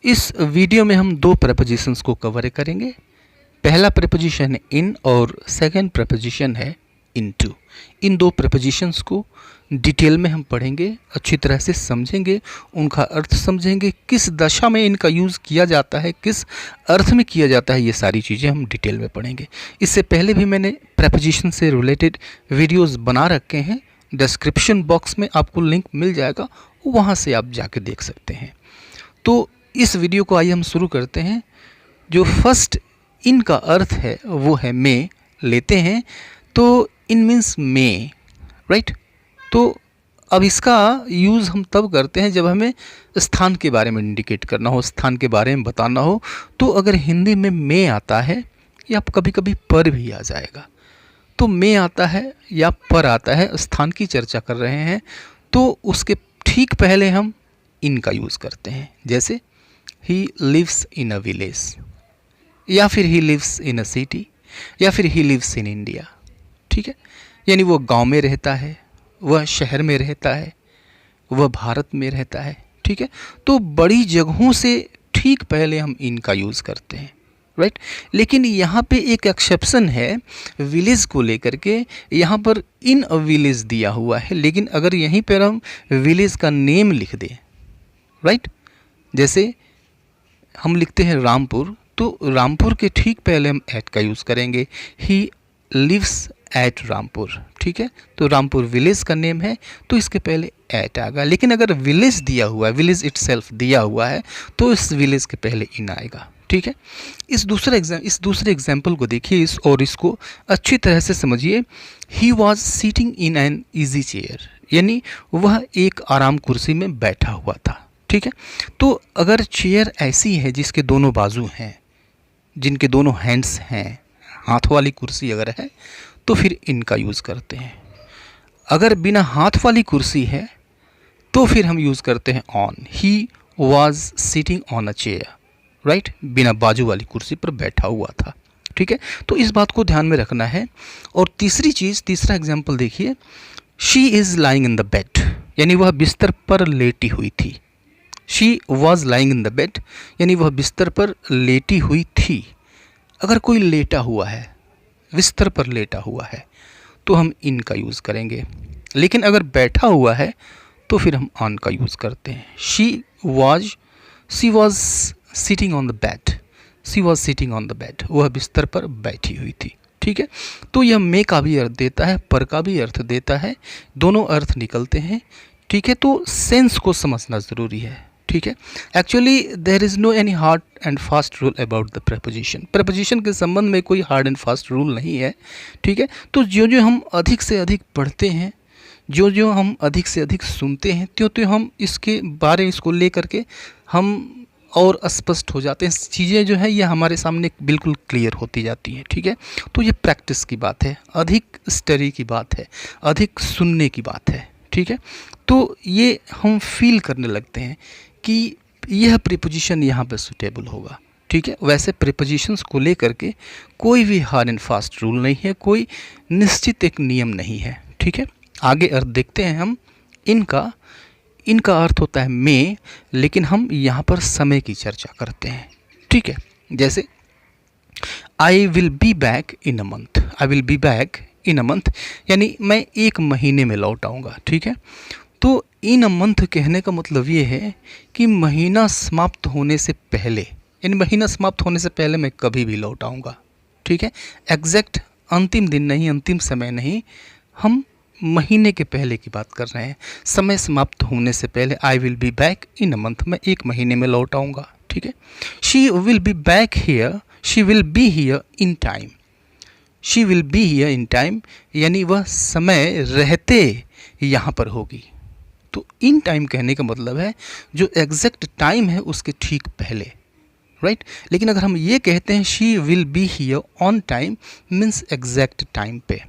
इस वीडियो में हम दो प्रेपोजिशंस को कवर करेंगे। पहला प्रेपोजिशन है इन और सेकंड प्रेपोजिशन है इनटू। इन दो प्रेपोजिशंस को डिटेल में हम पढ़ेंगे, अच्छी तरह से समझेंगे, उनका अर्थ समझेंगे, किस दशा में इनका यूज़ किया जाता है, किस अर्थ में किया जाता है, ये सारी चीज़ें हम डिटेल में पढ़ेंगे। इससे पहले भी मैंने प्रेपोजिशन से रिलेटेड वीडियोस बना रखे हैं, डिस्क्रिप्शन बॉक्स में आपको लिंक मिल जाएगा, वहाँ से आप जाके देख सकते हैं। तो इस वीडियो को आइए हम शुरू करते हैं। जो फर्स्ट इन का अर्थ है वो है मे लेते हैं, तो इन मीन्स मे, राइट। तो अब इसका यूज़ हम तब करते हैं जब हमें स्थान के बारे में इंडिकेट करना हो, स्थान के बारे में बताना हो। तो अगर हिंदी में मे आता है या कभी कभी पर भी आ जाएगा, तो मे आता है या पर आता है, स्थान की चर्चा कर रहे हैं, तो उसके ठीक पहले हम इन का यूज़ करते हैं। जैसे he lives in a village, या फिर he lives in a city, या फिर ही लिव्स इन इंडिया, ठीक है। यानी वो गांव में रहता है, वह शहर में रहता है, वह भारत में रहता है, ठीक है। तो बड़ी जगहों से ठीक पहले हम इन का यूज़ करते हैं, राइट। लेकिन यहाँ पे एक एक्सेप्शन है विलेज को लेकर के, यहाँ पर इन अ विलेज दिया हुआ है, लेकिन अगर यहीं पर हम विलेज का नेम लिख दें, राइट, जैसे हम लिखते हैं रामपुर, तो रामपुर के ठीक पहले हम एट का यूज़ करेंगे, ही लिव्स एट रामपुर, ठीक है। तो रामपुर विलेज का नेम है, तो इसके पहले एट आएगा। लेकिन अगर विलेज दिया हुआ है, विलेज इटसेल्फ दिया हुआ है, तो इस विलेज के पहले इन आएगा, ठीक है। इस दूसरे एग्जाम्पल को देखिए और इसको अच्छी तरह से समझिए। ही was seating in an easy chair, यानी वह एक आराम कुर्सी में बैठा हुआ था, ठीक है। तो अगर चेयर ऐसी है जिसके दोनों बाजू हैं, जिनके दोनों हैंड्स हैं, हाथ वाली कुर्सी अगर है, तो फिर इनका यूज़ करते हैं। अगर बिना हाथ वाली कुर्सी है तो फिर हम यूज़ करते हैं on. He was sitting on a chair, right, बिना बाजू वाली कुर्सी पर बैठा हुआ था, ठीक है। तो इस बात को ध्यान में रखना है। और तीसरा एग्जाम्पल देखिए, she is lying in the bed, यानी वह बिस्तर पर लेटी हुई थी। She was lying in the bed, यानी वह बिस्तर पर लेटी हुई थी। अगर कोई लेटा हुआ है, बिस्तर पर लेटा हुआ है, तो हम इन का यूज़ करेंगे। लेकिन अगर बैठा हुआ है तो फिर हम ऑन का यूज़ करते हैं। She was sitting on the bed, she was sitting on the bed, वह बिस्तर पर बैठी हुई थी, ठीक है। तो यह मे का भी अर्थ देता है, पर का भी अर्थ देता है, दोनों अर्थ निकलते हैं, ठीक है। तो सेंस को समझना ज़रूरी है, ठीक है। Actually there is no any hard and fast rule about the preposition. Preposition के संबंध में कोई हार्ड एंड फास्ट रूल नहीं है, ठीक है। तो जो हम अधिक से अधिक पढ़ते हैं, जो हम अधिक से अधिक सुनते हैं, त्यों हम इसको लेकर के हम और स्पष्ट हो जाते हैं। चीज़ें जो है ये हमारे सामने बिल्कुल क्लियर होती जाती हैं, ठीक है। तो ये प्रैक्टिस की बात है, अधिक स्टडी की बात है, अधिक सुनने की बात है, ठीक है। तो ये हम फील करने लगते हैं कि यह प्रीपोजिशन यहाँ पर सुटेबल होगा, ठीक है। वैसे प्रीपोजिशंस को लेकर के कोई भी हार्ड एंड फास्ट रूल नहीं है, कोई निश्चित एक नियम नहीं है, ठीक है। आगे अर्थ देखते हैं हम। इनका अर्थ होता है मे, लेकिन हम यहाँ पर समय की चर्चा करते हैं, ठीक है। जैसे I will be back in a month, I will be back in a month, यानी मैं एक महीने में लौट आऊँगा, ठीक है। तो इन अ मंथ कहने का मतलब ये है कि महीना समाप्त होने से पहले, यानी महीना समाप्त होने से पहले मैं कभी भी लौट आऊँगा, ठीक है। एग्जैक्ट अंतिम दिन नहीं, अंतिम समय नहीं, हम महीने के पहले की बात कर रहे हैं। समय समाप्त होने से पहले I will be back in a month, मैं एक महीने में लौट आऊँगा, ठीक है। She will be back here, she will be here in time, she will be here in time, यानी वह समय रहते यहाँ पर होगी। तो इन टाइम कहने का मतलब है जो एग्जैक्ट टाइम है उसके ठीक पहले, राइट। लेकिन अगर हम ये कहते हैं she will be here on time, means exact time पे,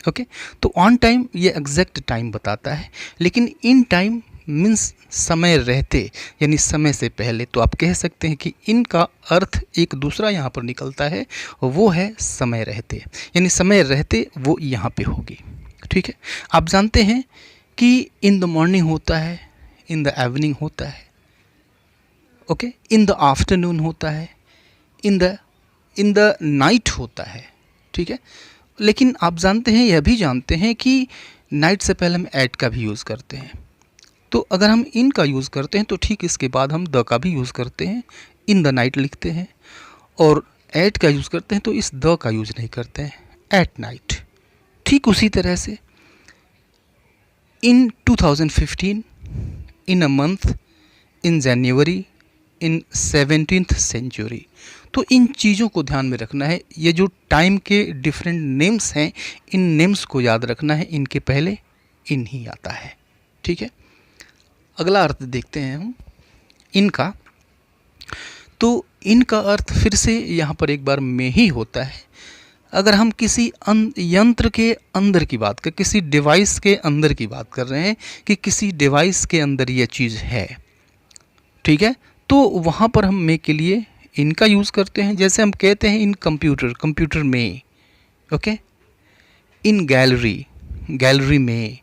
ओके। तो ऑन टाइम ये एग्जैक्ट टाइम बताता है, लेकिन इन टाइम मीन्स समय रहते, यानी समय से पहले। तो आप कह सकते हैं कि इनका अर्थ एक दूसरा यहाँ पर निकलता है, वो है समय रहते, यानी समय रहते वो यहाँ पे होगी, ठीक है। आप जानते हैं कि इन द मॉर्निंग होता है, इन द इवनिंग होता है, ओके, इन द आफ्टरनून होता है, इन द नाइट होता है, ठीक है। लेकिन आप जानते हैं, यह भी जानते हैं कि नाइट से पहले हम एट का भी यूज़ करते हैं। तो अगर हम इन का यूज़ करते हैं तो ठीक इसके बाद हम द का भी यूज़ करते हैं, इन द नाइट लिखते हैं, और एट का यूज़ करते हैं तो इस द का यूज़ नहीं करते हैं, एट नाइट। ठीक उसी तरह से इन 2015, इन a month, in January, in 17th century. तो इन चीज़ों को ध्यान में रखना है। ये जो टाइम के डिफरेंट नेम्स हैं, इन नेम्स को याद रखना है, इनके पहले इन ही आता है, ठीक है। अगला अर्थ देखते हैं हम इनका। तो इनका अर्थ फिर से यहाँ पर एक बार में ही होता है। अगर हम किसी यंत्र के अंदर की बात करें, किसी डिवाइस के अंदर की बात कर रहे हैं कि किसी डिवाइस के अंदर यह चीज़ है, ठीक है, तो वहाँ पर हम में के लिए इनका यूज़ करते हैं। जैसे हम कहते हैं इन कंप्यूटर, कंप्यूटर में, ओके, इन गैलरी, गैलरी में,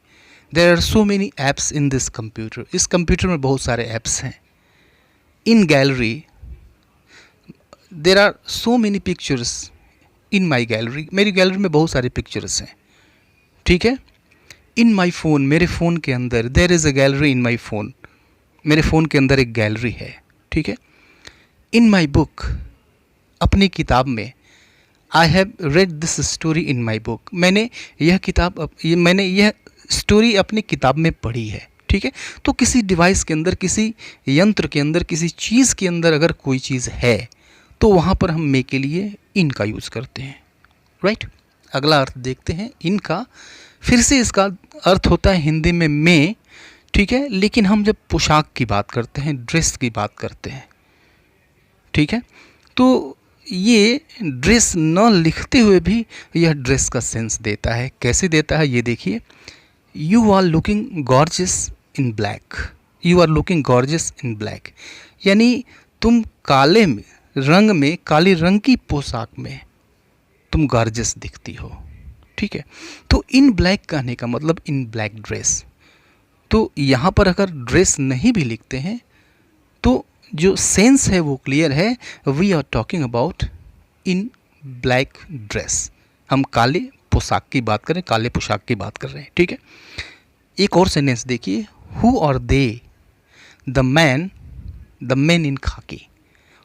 there are so many apps in this computer, इस कंप्यूटर में बहुत सारे ऐप्स हैं। In gallery there are so many pictures in my gallery, मेरी गैलरी में बहुत सारे पिक्चर्स हैं, ठीक है। इन माई फ़ोन, मेरे फ़ोन के अंदर, there is a gallery in my phone, मेरे फ़ोन के अंदर एक गैलरी है, ठीक है। इन माई बुक, अपनी किताब में, I have read this story in my book, मैंने यह स्टोरी अपनी किताब में पढ़ी है, ठीक है। तो किसी डिवाइस के अंदर, किसी यंत्र के अंदर, किसी चीज़ के अंदर अगर कोई चीज़ है तो वहाँ पर हम में के लिए इन का यूज़ करते हैं, राइट। अगला अर्थ देखते हैं इनका। फिर से इसका अर्थ होता है हिंदी में में, ठीक है, लेकिन हम जब पोशाक की बात करते हैं, ड्रेस की बात करते हैं, ठीक है, तो ये ड्रेस न लिखते हुए भी यह ड्रेस का सेंस देता है। कैसे देता है ये देखिए, you are looking gorgeous in black, you are looking gorgeous in black, यानी तुम काले रंग में, काले रंग की पोशाक में तुम गॉर्जियस दिखती हो, ठीक है। तो इन ब्लैक कहने का मतलब इन ब्लैक ड्रेस। तो यहाँ पर अगर ड्रेस नहीं भी लिखते हैं तो जो सेंस है वो क्लियर है, we are talking about in black dress, हम काले पोशाक की बात करें, काले पोशाक की बात कर रहे हैं, ठीक है। एक और सेंटेंस देखिए, who are they the man in khaki,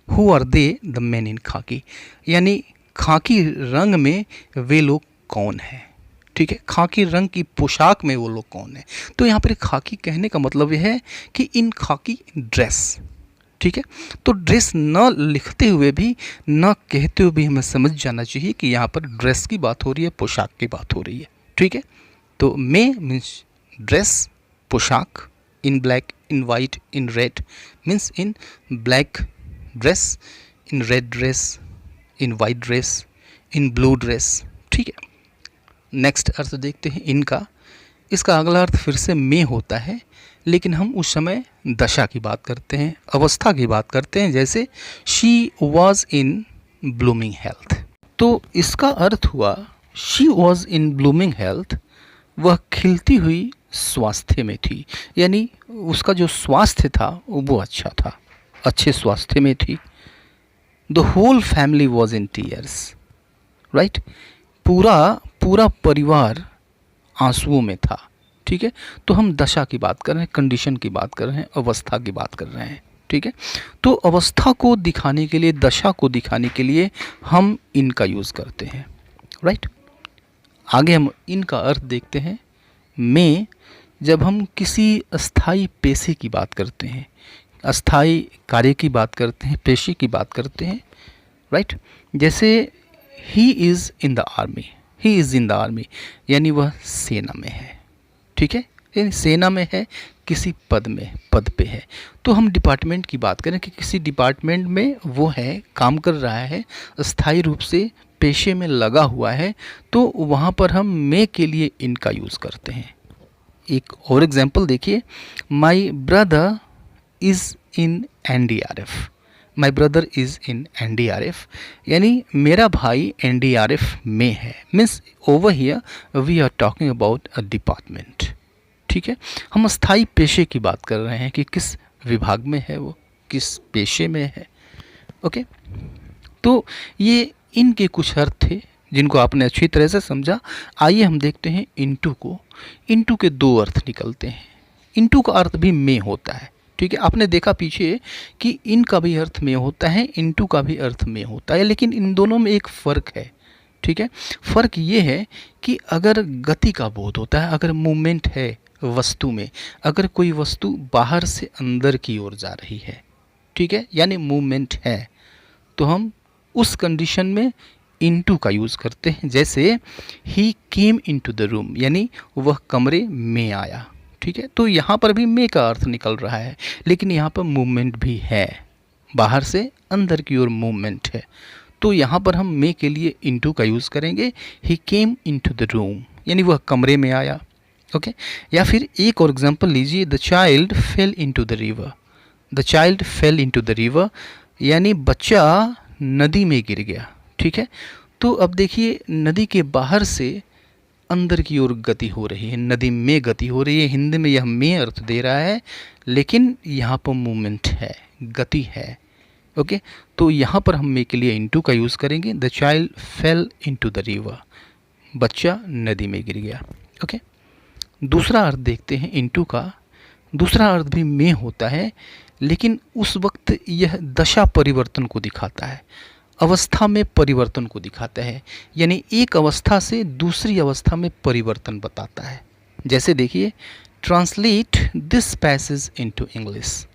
who are they the man in khaki, यानी खाकी रंग में वे लोग कौन हैं, ठीक है, खाकी रंग की पोशाक में वो लोग कौन है। तो यहाँ पर खाकी कहने का मतलब यह है कि इन खाकी ड्रेस, ठीक है। तो ड्रेस न लिखते हुए भी, न कहते हुए भी हमें समझ जाना चाहिए कि यहाँ पर ड्रेस की बात हो रही है, पोशाक की बात हो रही है, ठीक है। तो में मीन्स ड्रेस, पोशाक, in black, in white, in red means in black dress, in red dress, in white dress, in blue dress, ठीक है। नेक्स्ट अर्थ देखते हैं इनका। इसका अगला अर्थ फिर से में होता है, लेकिन हम उस समय दशा की बात करते हैं, अवस्था की बात करते हैं। जैसे she was in blooming health, तो इसका अर्थ हुआ she was in blooming health, वह खिलती हुई स्वास्थ्य में थी, यानी उसका जो स्वास्थ्य था वो अच्छा था, अच्छे स्वास्थ्य में थी। The whole family was in tears, right, पूरा परिवार आंसुओं में था, ठीक है। तो हम दशा की बात कर रहे हैं, कंडीशन की बात कर रहे हैं, अवस्था की बात कर रहे हैं, ठीक है। तो अवस्था को दिखाने के लिए, दशा को दिखाने के लिए हम इनका यूज़ करते हैं, राइट। आगे हम इनका अर्थ देखते हैं। में जब हम किसी अस्थाई पेशे की बात करते हैं, अस्थाई कार्य की बात करते हैं, पेशे की बात करते हैं, राइट। जैसे he is in the army, he is in the army, यानी वह सेना में है, ठीक है, यानी सेना में है, किसी पद पे है। तो हम डिपार्टमेंट की बात करें कि किसी डिपार्टमेंट में वो है, काम कर रहा है, अस्थाई रूप से पेशे में लगा हुआ है, तो वहाँ पर हम में के लिए इनका यूज़ करते हैं। एक और एग्जांपल देखिए, my brother is in NDRF, my brother is in NDRF, यानी मेरा भाई NDRF में है, means over here we are talking about a department, ठीक है। हम स्थायी पेशे की बात कर रहे हैं कि किस विभाग में है वो, किस पेशे में है। ओके, तो ये इनके कुछ अर्थ थे जिनको आपने अच्छी तरह से समझा। आइए हम देखते हैं इनटू को। इनटू के दो अर्थ निकलते हैं। इनटू का अर्थ भी में होता है, ठीक है। आपने देखा पीछे कि इन का भी अर्थ में होता है, इनटू का भी अर्थ में होता है, लेकिन इन दोनों में एक फ़र्क है, ठीक है। फ़र्क ये है कि अगर गति का बोध होता है, अगर मूवमेंट है वस्तु में, अगर कोई वस्तु बाहर से अंदर की ओर जा रही है, ठीक है, यानी मूवमेंट है, तो हम उस कंडीशन में इनटू का यूज़ करते हैं। जैसे ही केम इनटू द रूम, यानी वह कमरे में आया, ठीक है। तो यहाँ पर भी में का अर्थ निकल रहा है, लेकिन यहाँ पर मूवमेंट भी है, बाहर से अंदर की ओर मूवमेंट है, तो यहाँ पर हम में के लिए इनटू का यूज़ करेंगे। ही केम इनटू द रूम, यानी वह कमरे में आया। ओके, या फिर एक और एग्जांपल लीजिए, the child fail into the river. The child fail into the river, यानी बच्चा नदी में गिर गया, ठीक है। तो अब देखिए, नदी के बाहर से अंदर की ओर गति हो रही है, नदी में गति हो रही है। हिंदी में यह में अर्थ दे रहा है, लेकिन यहाँ पर मूवमेंट है, गति है। ओके, तो यहाँ पर हम में के लिए इनटू का यूज़ करेंगे। The child fail into the river, बच्चा नदी में गिर गया। ओके, दूसरा अर्थ देखते हैं इनटू का। दूसरा अर्थ भी में होता है, लेकिन उस वक्त यह दशा परिवर्तन को दिखाता है, अवस्था में परिवर्तन को दिखाता है, यानी एक अवस्था से दूसरी अवस्था में परिवर्तन बताता है। जैसे देखिए, translate this passage into English.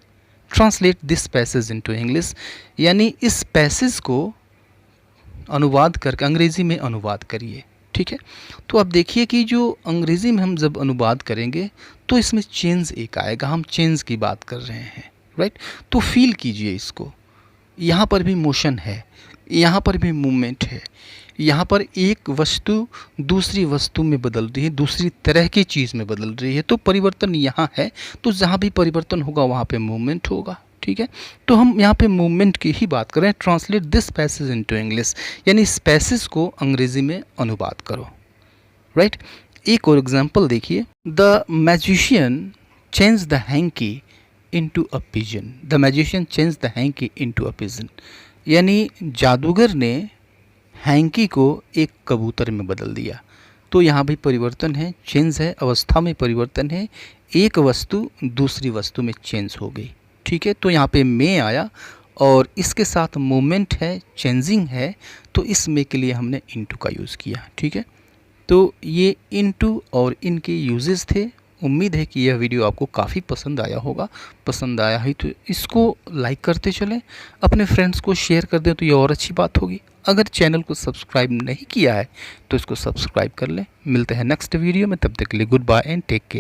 Translate this passage into English, यानी इस पैसेज को अनुवाद करके अंग्रेज़ी में अनुवाद करिए, ठीक है। तो अब देखिए कि जो अंग्रेज़ी में हम जब अनुवाद करेंगे तो इसमें चेंज एक आएगा, हम चेंज की बात कर रहे हैं, राइट। तो फील कीजिए इसको, यहाँ पर भी मोशन है, यहाँ पर भी मूवमेंट है, यहाँ पर एक वस्तु दूसरी वस्तु में बदल रही है, दूसरी तरह की चीज़ में बदल रही है, तो परिवर्तन यहाँ है। तो जहाँ भी परिवर्तन होगा वहाँ पे मूवमेंट होगा, ठीक है। तो हम यहाँ पे मूवमेंट की ही बात करें। Translate this passage into English, यानी इस पैसेज को अंग्रेज़ी में अनुवाद करो, राइट। एक और एग्जांपल देखिए, the magician change the hanky into a pigeon. The magician change the hanky into a pigeon, यानी जादूगर ने हैंकी को एक कबूतर में बदल दिया। तो यहाँ भी परिवर्तन है, चेंज है, अवस्था में परिवर्तन है, एक वस्तु दूसरी वस्तु में चेंज हो गई, ठीक है। तो यहाँ पे में आया और इसके साथ मूवमेंट है, चेंजिंग है, तो इस में के लिए हमने इनटू का यूज़ किया, ठीक है। तो ये इनटू और इनके यूजेस थे। उम्मीद है कि यह वीडियो आपको काफ़ी पसंद आया होगा। पसंद आया है तो इसको लाइक करते चलें, अपने फ्रेंड्स को शेयर कर दें तो ये और अच्छी बात होगी। अगर चैनल को सब्सक्राइब नहीं किया है तो इसको सब्सक्राइब कर लें। मिलते हैं नेक्स्ट वीडियो में, तब तक के लिए good bye and take care.